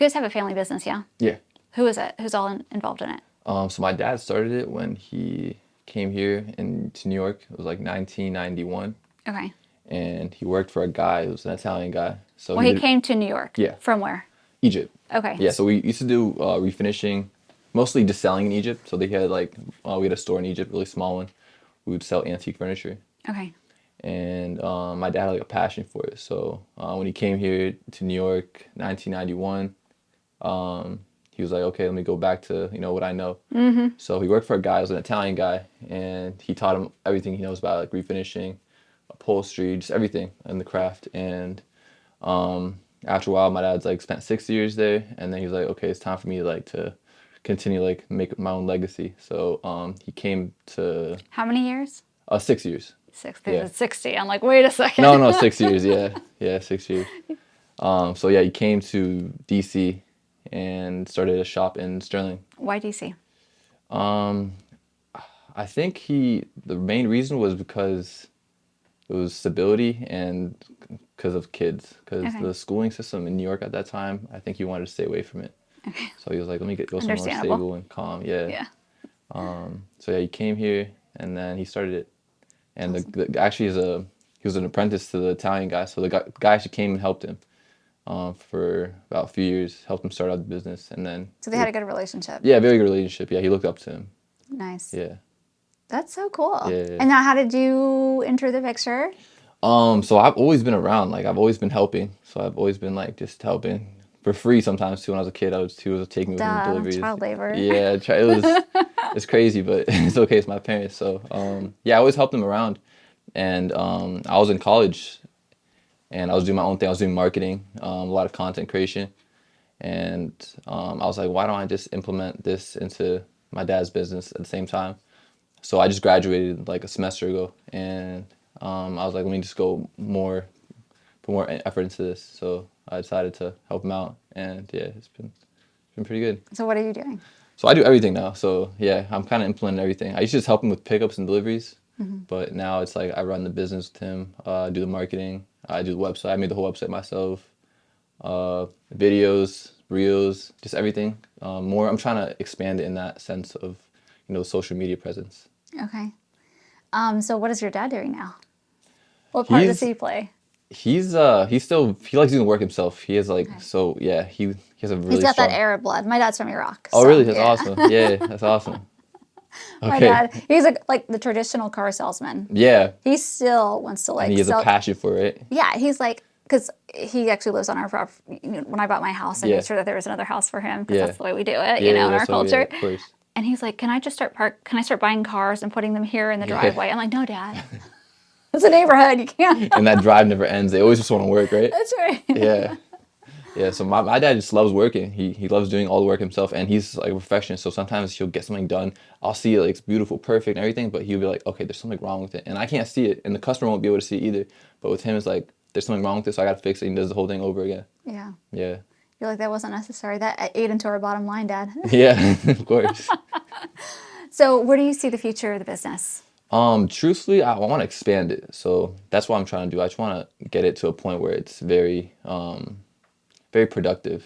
guys have a family business, yeah? Yeah. Who is it? Who's all involved in it? So my dad started it when he came here to New York. It was like 1991. Okay. And he worked for a guy who was an Italian guy. So Well, he came to New York. Yeah. From where? Egypt. Okay. Yeah, so we used to do refinishing, mostly just selling in Egypt. So they had like, we had a store in Egypt, really small one. We would sell antique furniture. Okay. And my dad had like a passion for it. So when he came here to New York, 1991, he was like, okay, let me go back to, what I know. Mm-hmm. So he worked for a guy, he was an Italian guy, and he taught him everything he knows about like refinishing, upholstery, just everything in the craft. And after a while, my dad's like spent 6 years there, and then he was like, okay, it's time for me to continue like make my own legacy. So he came to How many years? 6 years. 60. Yeah. 60. I'm like, wait a second. No, 6 years. Yeah, 6 years. So yeah, he came to DC and started a shop in Sterling. Why DC? I think the main reason was because it was stability and because of kids. Because the schooling system in New York at that time, I think he wanted to stay away from it. Okay. So he was like, let me go somewhere more stable and calm. Yeah. Yeah. So yeah, he came here and then he started it. And awesome. Actually, he was an apprentice to the Italian guy. So the guy actually came and helped him for about a few years, helped him start out the business. And then. So they had a good relationship. Yeah, very good relationship. Yeah, he looked up to him. Nice. Yeah. That's so cool. Yeah. And now how did you enter the picture? So I've always been around. Like, I've always been helping. So I've always been, like, just helping for free sometimes, too. When I was a kid, he was taking me with me deliveries. Child labor. Yeah, it's crazy, but it's okay. It's my parents. So, yeah, I always helped them around. And I was in college, and I was doing my own thing. I was doing marketing, a lot of content creation. And I was like, why don't I just implement this into my dad's business at the same time? So I just graduated like a semester ago, and I was like, let me just put more effort into this. So I decided to help him out, and yeah, it's been pretty good. So what are you doing? So I do everything now. So yeah, I'm kind of implementing everything. I used to just help him with pickups and deliveries, but now it's like I run the business with him, do the marketing, I do the website. I made the whole website myself, videos, reels, just everything. I'm trying to expand it in that sense of, social media presence. Okay. So what is your dad doing now? What part does he play? He likes doing work himself. He has like, okay. So yeah, he has a really He's got strong... that Arab blood. My dad's from Iraq. Oh, really? That's awesome. Yeah, that's awesome. Okay. My dad, he's like the traditional car salesman. Yeah. He still wants to like. And he has a passion for it. Yeah, he's like, because he actually lives on our property. When I bought my house, I made sure that there was another house for him because that's the way we do it, in our culture. Yeah, of course. And he's like, can I start buying cars and putting them here in the driveway? I'm like, no, Dad. It's a neighborhood. You can't. And that drive never ends. They always just want to work, right? That's right. Yeah. Yeah, so my dad just loves working. He loves doing all the work himself, and he's like a perfectionist. So sometimes he'll get something done. I'll see it, like, it's beautiful, perfect, and everything, but he'll be like, okay, there's something wrong with it. And I can't see it, and the customer won't be able to see it either. But with him, it's like, there's something wrong with it, so I got to fix it, and he does the whole thing over again. Yeah. Yeah. You're like, that wasn't necessary. That ate into our bottom line, Dad. Yeah, of course. So where do you see the future of the business? Truthfully, I want to expand it. So that's what I'm trying to do. I just want to get it to a point where it's very productive.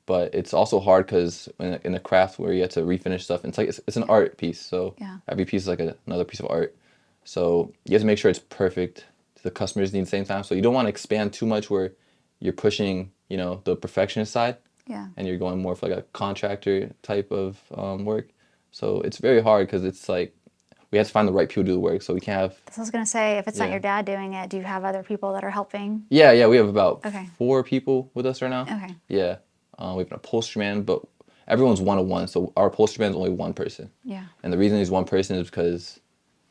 But it's also hard because in a craft where you have to refinish stuff, and it's an art piece. So every piece is like another piece of art. So you have to make sure it's perfect to the customer's needs at the same time. So you don't want to expand too much where you're pushing, the perfectionist side. Yeah. And you're going more for like a contractor type of work. So it's very hard because it's like we have to find the right people to do the work. So we can't have... I was going to say, if it's not your dad doing it, do you have other people that are helping? Yeah, we have about 4 people with us right now. Okay. Yeah. We have an upholstery man, but everyone's one-on-one. So our upholstery man is only one person. Yeah. And the reason he's one person is because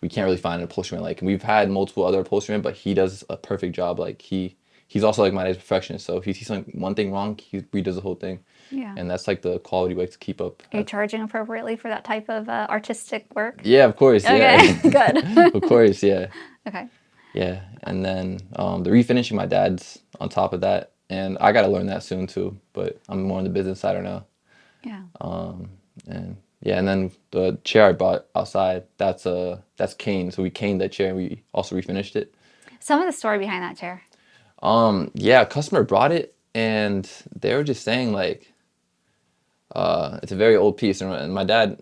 we can't really find an upholstery man. Like, we've had multiple other upholstery men, but he does a perfect job. Like, he's also like my dad's perfectionist. So if he sees one thing wrong, he redoes the whole thing. Yeah. And that's like the quality we like to keep up. Are you charging appropriately for that type of artistic work? Yeah, of course. Okay, yeah. Good. Of course, yeah. Okay. Yeah, and then the refinishing, my dad's on top of that. And I got to learn that soon too, but I'm more on the business side now. Yeah. And then the chair I bought outside, that's caned. So we caned that chair and we also refinished it. Some of the story behind that chair. Yeah, a customer brought it and they were just saying like, It's a very old piece, and my dad,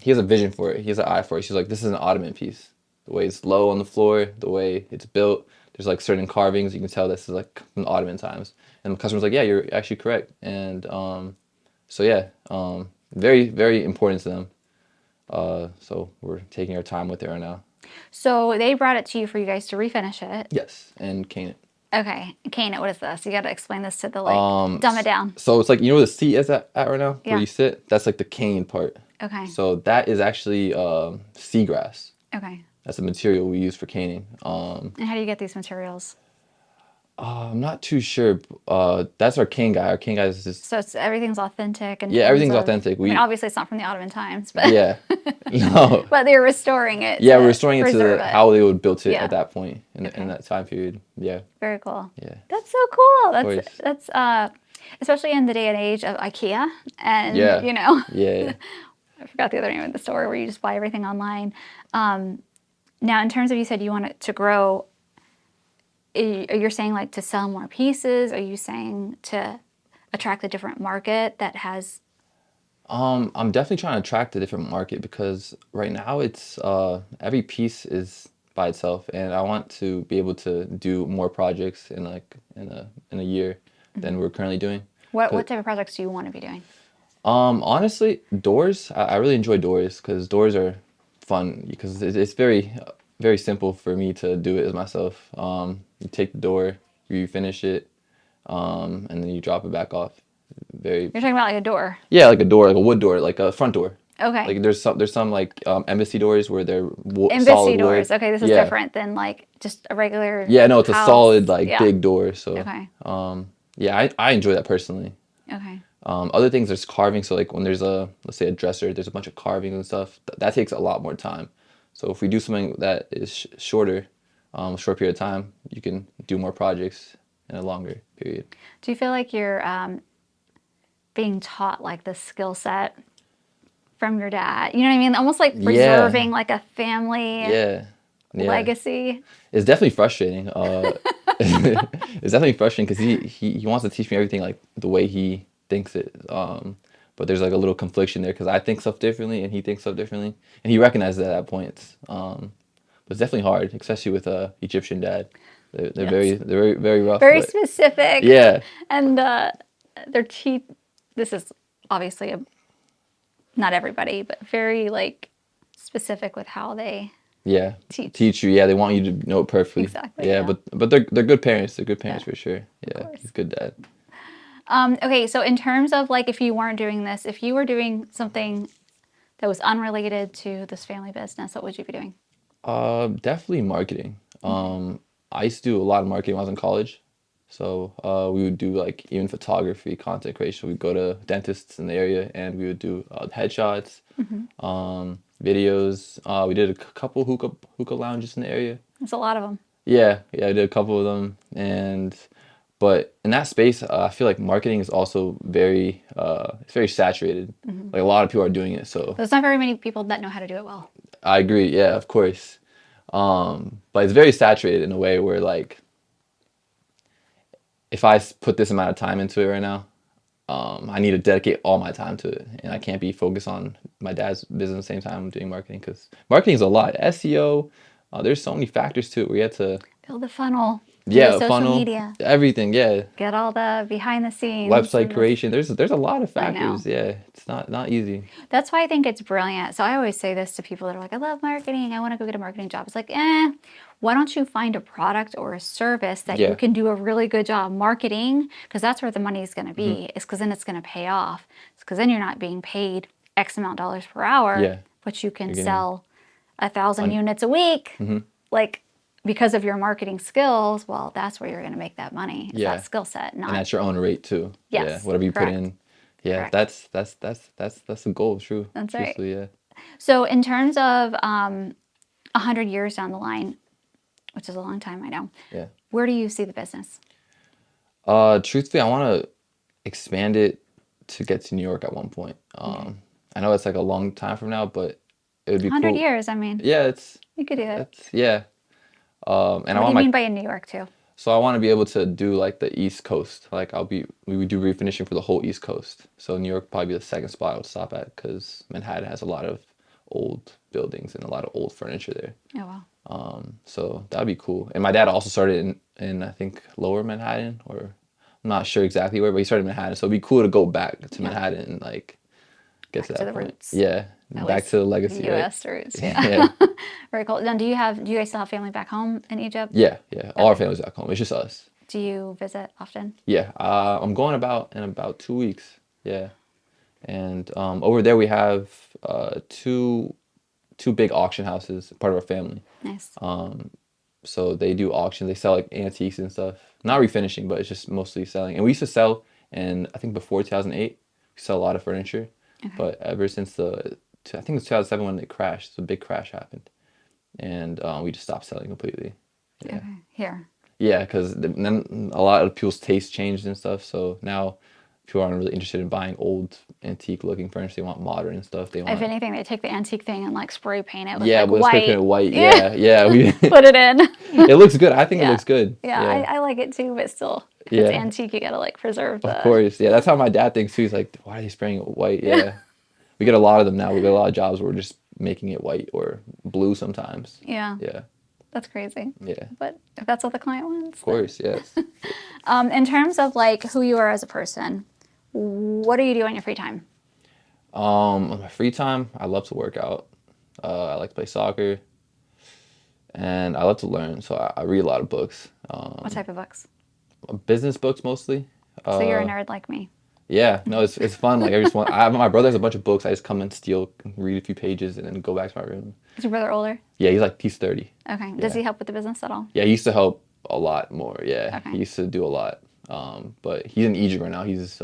he has a vision for it. He has an eye for it. She's like, this is an Ottoman piece. The way it's low on the floor, the way it's built, there's like certain carvings. You can tell this is like from the Ottoman times. And the customer's like, yeah, you're actually correct. And so yeah, very, very important to them. So we're taking our time with it right now. So they brought it to you for you guys to refinish it. Yes, and cane it. Okay, cane it. What is this? You got to explain this to the dumb it down. So it's like, you know where the seat is at right now, yeah. where you sit. That's like the cane part. Okay. So that is actually seagrass. Okay. That's the material we use for caning. And how do you get these materials? I'm not too sure. That's our cane guy. Our cane guy is just... So everything's authentic? And yeah, everything's authentic. I mean, obviously it's not from the Ottoman times, but... yeah. No. But they're restoring it. Yeah, we're restoring it to how they would built it at that point, in that time period. Yeah. Very cool. Yeah. That's so cool. That's especially in the day and age of IKEA and, you know... Yeah. I forgot the other name of the store where you just buy everything online. Now, in terms of, you said you want it to grow, you're saying like to sell more pieces? Are you saying to attract a different market that has... I'm definitely trying to attract a different market because right now it's every piece is by itself, and I want to be able to do more projects in a year than we're currently doing. What type of projects do you want to be doing? Honestly, doors. I really enjoy doors because doors are fun because it's very, very simple for me to do it as myself. You take the door, you finish it, and then you drop it back off. You're talking about like a door? Yeah, like a door, like a wood door, like a front door. Okay. Like there's some like embassy doors where they're embassy doors. Wood. Okay, this is different than like just a regular. Yeah, no, it's house. A solid like big door. So okay. Yeah, I enjoy that personally. Okay. Other things, there's carving. So like when there's let's say a dresser, there's a bunch of carving and stuff. That takes a lot more time. So if we do something that is shorter, short period of time, you can do more projects in a longer period. Do you feel like you're being taught like the skill set from your dad? You know what I mean? Almost like preserving like a family legacy. It's definitely frustrating. It's definitely frustrating because he wants to teach me everything like the way he thinks it. But there's like a little confliction there because I think stuff differently and he thinks stuff differently, and he recognizes that at points. But it's definitely hard, especially with Egyptian dad. They're very rough. Very specific. Yeah. And this is obviously not everybody, but very like specific with how they teach you. Yeah, they want you to know it perfectly. Exactly. Yeah, but they're good parents. They're good parents for sure. Yeah, he's a good dad. Okay, so in terms of like if you weren't doing this, if you were doing something that was unrelated to this family business, what would you be doing? Definitely marketing. I used to do a lot of marketing when I was in college. So we would do like even photography, content creation. We'd go to dentists in the area and we would do headshots, videos. We did a couple hookah lounges in the area. There's a lot of them. Yeah, I did a couple of them. But in that space, I feel like marketing is also it's very saturated. Like a lot of people are doing it. So there's not very many people that know how to do it well. I agree. Yeah, of course. But it's very saturated in a way where like, if I put this amount of time into it right now, I need to dedicate all my time to it. And I can't be focused on my dad's business at the same time I'm doing marketing because marketing is a lot. SEO, there's so many factors to it where you have to... build a funnel. Yeah, social funnel, media. Everything, yeah. Get all the behind the scenes. Website creation. There's a lot of factors. Yeah, it's not easy. That's why I think it's brilliant. So I always say this to people that are like, I love marketing. I want to go get a marketing job. It's like, why don't you find a product or a service that you can do a really good job marketing? Because that's where the money is going to be. It's because then it's going to pay off. It's because then you're not being paid X amount of dollars per hour, but you can sell 1,000 units a week. Like, because of your marketing skills, well, that's where you're going to make that money. It's that skill set, not... And at your own rate too. Yes, yeah, whatever you put in. Yeah, that's the goal. True. That's right. Yeah. So in terms of 100 years down the line, which is a long time, I know. Yeah. Where do you see the business? Truthfully, I want to expand it to get to New York at one point. I know it's like a long time from now, but it would be 100 cool. years. I mean. Yeah, you could do it. Yeah. And what do you mean by in New York too? So I want to be able to do like the East Coast. Like we would do refinishing for the whole East Coast. So New York would probably be the second spot I would stop at because Manhattan has a lot of old buildings and a lot of old furniture there. Oh, wow. So that'd be cool. And my dad also started in I think Lower Manhattan, or I'm not sure exactly where, but he started in Manhattan. So it'd be cool to go back to Manhattan and like get back to that to the point. roots. Yeah, back to the legacy, the U.S. right? roots. Yeah. Very cool. Now, do you guys still have family back home in Egypt? Yeah. All our family's back home. It's just us. Do you visit often? Yeah, I'm going in about 2 weeks. Yeah, and over there we have two big auction houses, part of our family. Nice. So they do auctions. They sell like antiques and stuff. Not refinishing, but it's just mostly selling. And we used to sell, and I think before 2008, we sell a lot of furniture. Okay. But ever since I think it was 2007 when it crashed, the big crash happened, and we just stopped selling completely. Yeah. Okay. Here. Yeah, because then a lot of people's tastes changed and stuff. So now people aren't really interested in buying old antique looking furniture. They want modern and stuff. They want. If anything, they take the antique thing and like spray paint it with like white. Spray paint it white. Yeah. We put it in. It looks good. I think it looks good. Yeah. I like it too, but still, if it's antique, you gotta like preserve the. Of course, yeah. That's how my dad thinks too. He's like, why are they spraying it white? Yeah. We get a lot of them now. We get a lot of jobs where we're just making it white or blue sometimes. Yeah. Yeah. That's crazy. Yeah. But if that's what the client wants. Of course, yes. In terms of like who you are as a person, what do you do on your free time? On my free time, I love to work out. I like to play soccer. And I love to learn. So I read a lot of books. What type of books? Business books mostly. So you're a nerd like me. Yeah, no, it's fun. Like my brother has a bunch of books. I just come and steal, read a few pages, and then go back to my room. Is your brother older? Yeah, he's 30. Okay. Yeah. Does he help with the business at all? Yeah, he used to help a lot more. Yeah, okay. He used to do a lot. But he's in Egypt right now. He's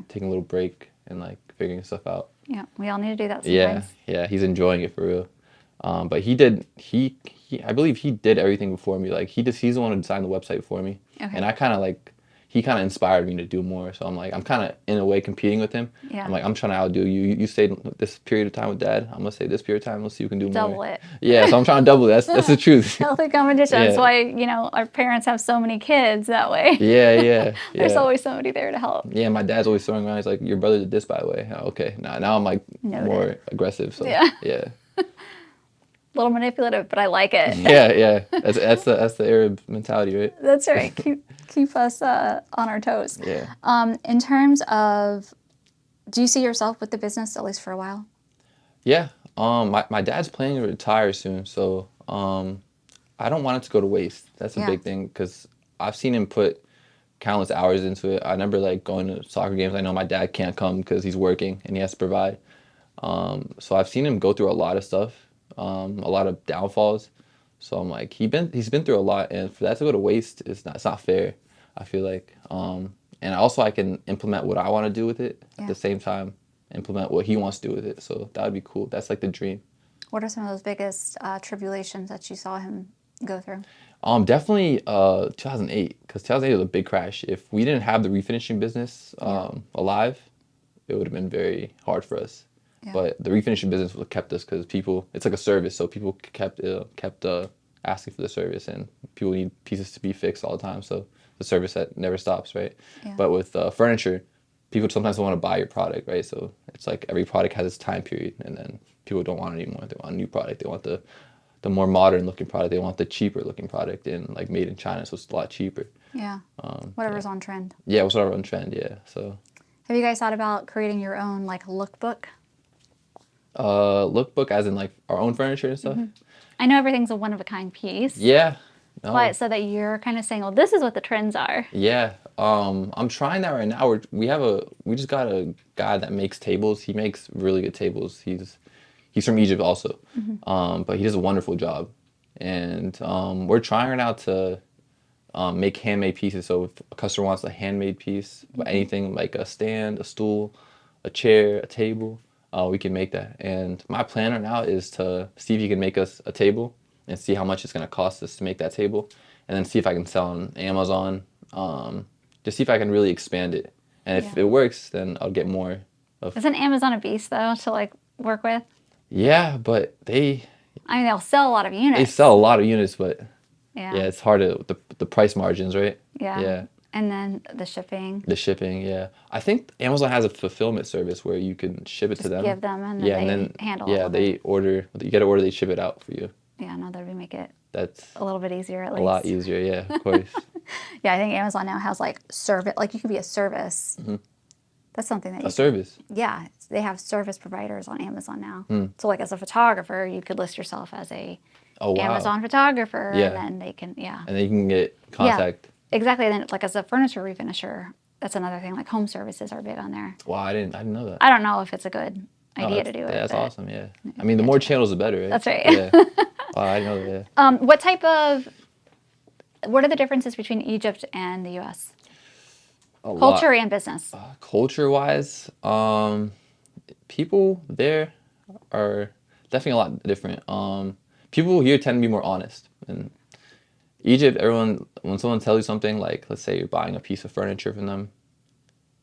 taking a little break and like figuring stuff out. Yeah, we all need to do that sometimes. Yeah, he's enjoying it for real. But I believe he did everything before me. Like he's the one who designed the website for me. Okay. And I kind of he kind of inspired me to do more. So I'm kind of in a way competing with him. Yeah. I'm like, I'm trying to outdo you. You stayed this period of time with Dad. I'm gonna stay this period of time. Let's see who can do more. Double it. Yeah. So I'm trying to double it. That's the truth. Healthy competition. Yeah. That's why our parents have so many kids that way. Yeah. There's always somebody there to help. Yeah. My dad's always throwing around. He's like, your brother did this, by the way. Okay. Now I'm like more aggressive. So yeah. A little manipulative, but I like it. Yeah. That's the Arab mentality, right? That's right. Keep us on our toes. Yeah. In terms of, do you see yourself with the business at least for a while? Yeah. My dad's planning to retire soon, so I don't want it to go to waste. That's a big thing because I've seen him put countless hours into it. I remember like going to soccer games. I know my dad can't come because he's working and he has to provide. So I've seen him go through a lot of stuff. A lot of downfalls, so I'm like he's been through a lot, and for that to go to waste, it's not fair. I feel like, and also I can implement what I want to do with it at the same time, implement what he wants to do with it. So that would be cool. That's like the dream. What are some of those biggest tribulations that you saw him go through? Definitely 2008, because 2008 was a big crash. If we didn't have the refinishing business alive, it would have been very hard for us. Yeah. But the refinishing business kept us because it's like a service, so people kept asking for the service, and people need pieces to be fixed all the time. So the service that never stops, right? Yeah. But with furniture, people sometimes don't want to buy your product, right? So it's like every product has its time period, and then people don't want it anymore. They want a new product. They want the more modern looking product. They want the cheaper looking product and like made in China, so it's a lot cheaper. Yeah. Whatever's on trend. Yeah, whatever's on trend. Yeah. So. Have you guys thought about creating your own like lookbook? Lookbook as in like our own furniture and stuff? Mm-hmm. I know everything's a one-of-a-kind piece. Yeah. No. But so that you're kind of saying, well, this is what the trends are. Yeah. I'm trying that right now. We just got a guy that makes tables. He makes really good tables. He's from Egypt also. Mm-hmm. But he does a wonderful job. And we're trying right now to make handmade pieces. So if a customer wants a handmade piece, anything like a stand, a stool, a chair, a table, we can make that. And my plan right now is to see if he can make us a table and see how much it's going to cost us to make that table, and then see if I can sell on Amazon, just see if I can really expand it. And if it works, then I'll get more. Isn't Amazon a beast, though, to like work with? Yeah, but they'll sell a lot of units. They sell a lot of units, but Yeah. Yeah, it's hard to the price margins, right? Yeah. Yeah. And then the shipping. The shipping, yeah. I think Amazon has a fulfillment service where you can ship it to them. Give them and then Yeah, they and then handle all of they it. order. You get an order, they ship it out for you. Yeah, no, that would make it That's a little bit easier at least. a lot easier, yeah, of course. Yeah, I think Amazon now has like service, like you could be a service. That's something that A service. Yeah, they have service providers on Amazon now. So like as a photographer, you could list yourself as a Amazon photographer, and then they can and then you can get contact. Yeah, exactly. And then like as a furniture refinisher, that's another thing. Like home services are big on there. Wow, I didn't know that. I don't know if it's a good idea to do it. That's awesome. Yeah, I mean, the more channels, the better, right? That's right. Yeah. Wow, I didn't know that. What are the differences between Egypt and the U.S.? A Culture lot. and business. Culture-wise, people there are definitely a lot different. People here tend to be more honest. In Egypt, when someone tells you something, like let's say you're buying a piece of furniture from them,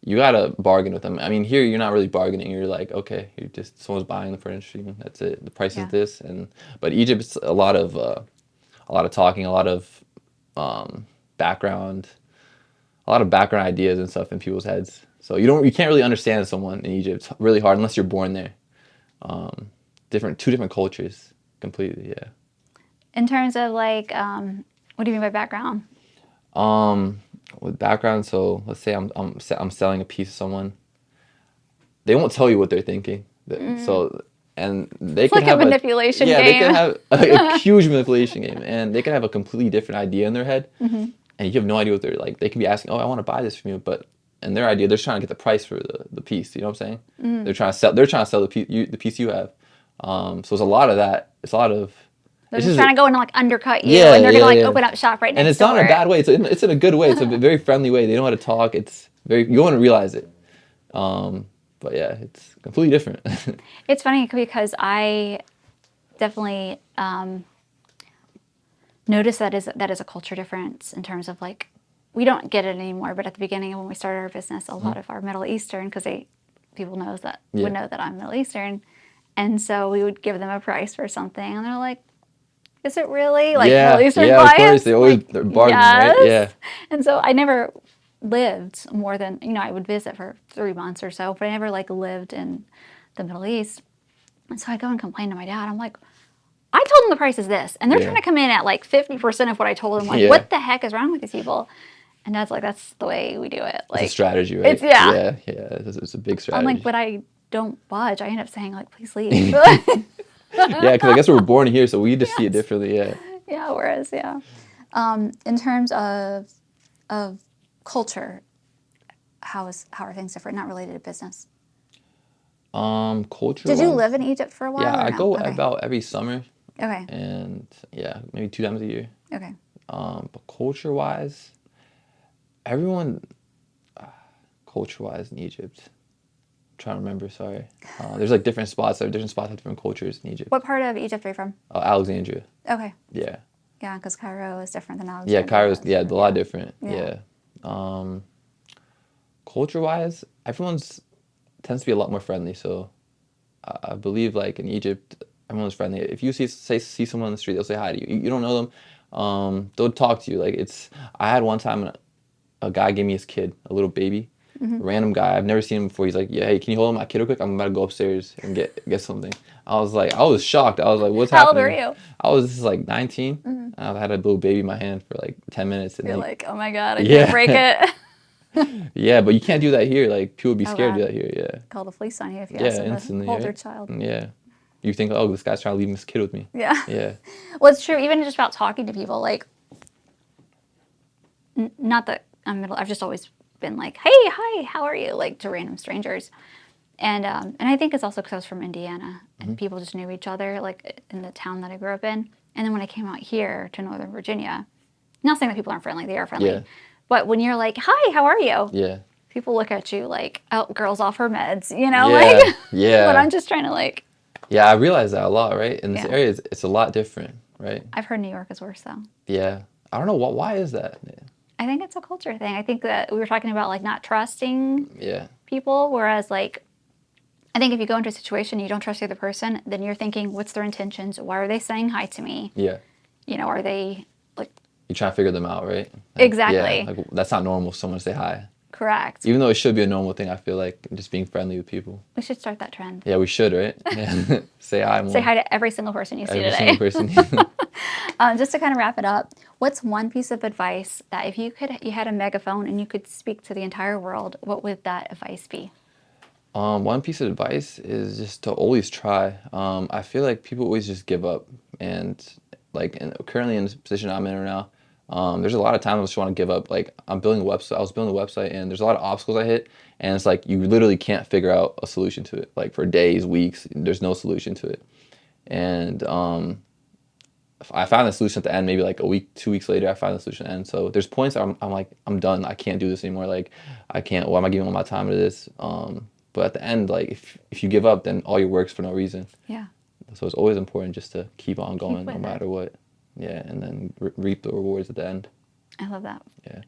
you gotta bargain with them. I mean, here you're not really bargaining. You're like, okay, someone's buying the furniture. That's it. The price is this. But Egypt, it's a lot of talking, a lot of background ideas and stuff in people's heads. So you can't really understand someone in Egypt. It's really hard unless you're born there. Two different cultures completely. Yeah. In terms of like, what do you mean by background? With background, so let's say I'm selling a piece to someone. They won't tell you what they're thinking. So and they can have a manipulation game. Yeah, they can have a huge manipulation game, and they can have a completely different idea in their head, and you have no idea what they're like. They can be asking, "Oh, I want to buy this from you," but in their idea, they're trying to get the price for the piece. You know what I'm saying? They're trying to sell the piece you have. So it's a lot of that. It's a lot of. They're just trying to go and like undercut you, and they're gonna open up shop right next door. And it's not in a bad way. It's in a good way. It's a very friendly way. They know how to talk. It's you want to realize it. But yeah, it's completely different. It's funny because I definitely noticed that is a culture difference in terms of like, we don't get it anymore. But at the beginning of when we started our business, a lot of our Middle Eastern, because people would know that I'm Middle Eastern, and so we would give them a price for something, and they're like, "Is it really?" Like Middle Eastern clients, of course, they're bargaining, yes. right? Yeah. And so I never lived more than, I would visit for 3 months or so, but I never like lived in the Middle East. And so I'd go and complain to my dad. I'm like, I told them the price is this, and they're trying to come in at like 50% of what I told them. Like, what the heck is wrong with these people? And Dad's like, that's the way we do it. Like, it's a strategy, right? It's It's a big strategy. I'm like, but I don't budge. I end up saying like, please leave. Yeah, because I guess we were born here, so we just see it differently. Yeah. Yeah. Whereas, in terms of culture, how are things different? Not related to business. Culture. Did you live in Egypt for a while? Yeah, I go about every summer. Okay. And maybe 2 times a year. Okay. But culture-wise, everyone, culture-wise in Egypt, I'm trying to remember. Sorry. There's like different spots. Different spots have different cultures in Egypt. What part of Egypt are you from? Alexandria. Okay. Yeah. Yeah, because Cairo is different than Alexandria. Yeah, Cairo's a lot different. Yeah. Culture-wise, everyone's tends to be a lot more friendly. So I believe like in Egypt, everyone's friendly. If you see someone on the street, they'll say hi to you. You don't know them, they'll talk to you. Like I had one time a guy gave me his kid, a little baby, a random guy. I've never seen him before. He's like, yeah, hey, can you hold my kid real quick? I'm about to go upstairs and get something. I was shocked. I was like, what's happening? How old were you? I was like 19. I had a little baby in my hand for like 10 minutes. And you're like, oh my God, I can't break it. Yeah, but you can't do that here. Like people would be scared to do that here. Yeah. Call the police on you if you ask them to hold their child. Yeah. You think, oh, this guy's trying to leave this kid with me. Yeah. Yeah. Well, it's true. Even just about talking to people, like, not that I've just always been like, hey, hi, how are you? Like to random strangers. And I think it's also because I was from Indiana and people just knew each other, like in the town that I grew up in. And then when I came out here to Northern Virginia, not saying that people aren't friendly, they are friendly. Yeah. But when you're like, hi, how are you? Yeah. People look at you like, oh, girl's off her meds, like. Yeah. But I'm just trying to like. Yeah, I realize that a lot, right? In this area, it's a lot different, right? I've heard New York is worse though. Yeah. I don't know why is that? I think it's a culture thing. I think that we were talking about like not trusting people, whereas like, I think if you go into a situation you don't trust the other person, then you're thinking, what's their intentions? Why are they saying hi to me? Yeah. Are they like You try to figure them out, right? Like, Exactly. Yeah, like that's not normal. Someone to say hi. Correct. Even though it should be a normal thing, I feel like just being friendly with people. We should start that trend. Yeah, we should, right? Yeah. Say hi more. Say hi to every single person you see Every today. single person. Just to kind of wrap it up, what's one piece of advice that if you had a megaphone and you could speak to the entire world, what would that advice be? One piece of advice is just to always try. I feel like people always just give up, and like currently in the position I'm in right now, there's a lot of times I just want to give up. Like I'm building a website. I was building a website, and there's a lot of obstacles I hit, and it's like you literally can't figure out a solution to it. Like for days, weeks, there's no solution to it, and I found the solution at the end. Maybe like a week, 2 weeks later, I find the solution at the end. So there's points I'm like I'm done. I can't do this anymore. Like I can't. Why am I giving all my time to this? But at the end, like if you give up, then all your work's for no reason. Yeah. So it's always important just to keep on going no it. matter what. Yeah, and then reap the rewards at the end. I love that. Yeah.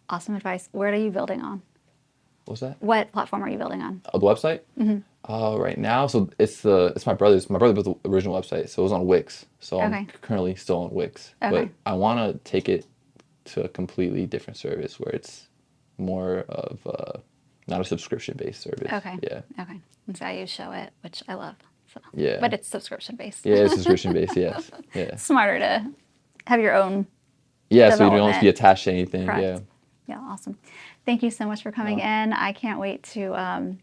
Awesome advice. Where are you building on? What's that? What platform are you building on? Oh, the website? Right now, so it's my brother's. My brother built the original website, so it was on Wix. So I'm currently still on Wix. Okay. But I want to take it to a completely different service where it's more of not a subscription-based service. Okay. Yeah. Okay. And so I use Show It, which I love. So. Yeah. But it's subscription-based. Yeah, it's subscription-based, yes. Yeah. Smarter to have your own Yeah, so you don't have to be attached to anything. Correct. Yeah. Yeah, awesome. Thank you so much for coming in. I can't wait to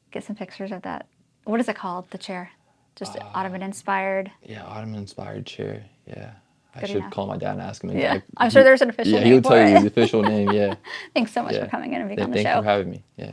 get some pictures of that. What is it called? The chair? Just Ottoman-inspired? Yeah, Ottoman-inspired chair. Yeah. I Good should enough. call my dad and ask him. Yeah, I'm sure there's an official name he'll for tell it. you the official name, yeah. Thanks so much for coming in and being on the Thanks show. for having me, yeah.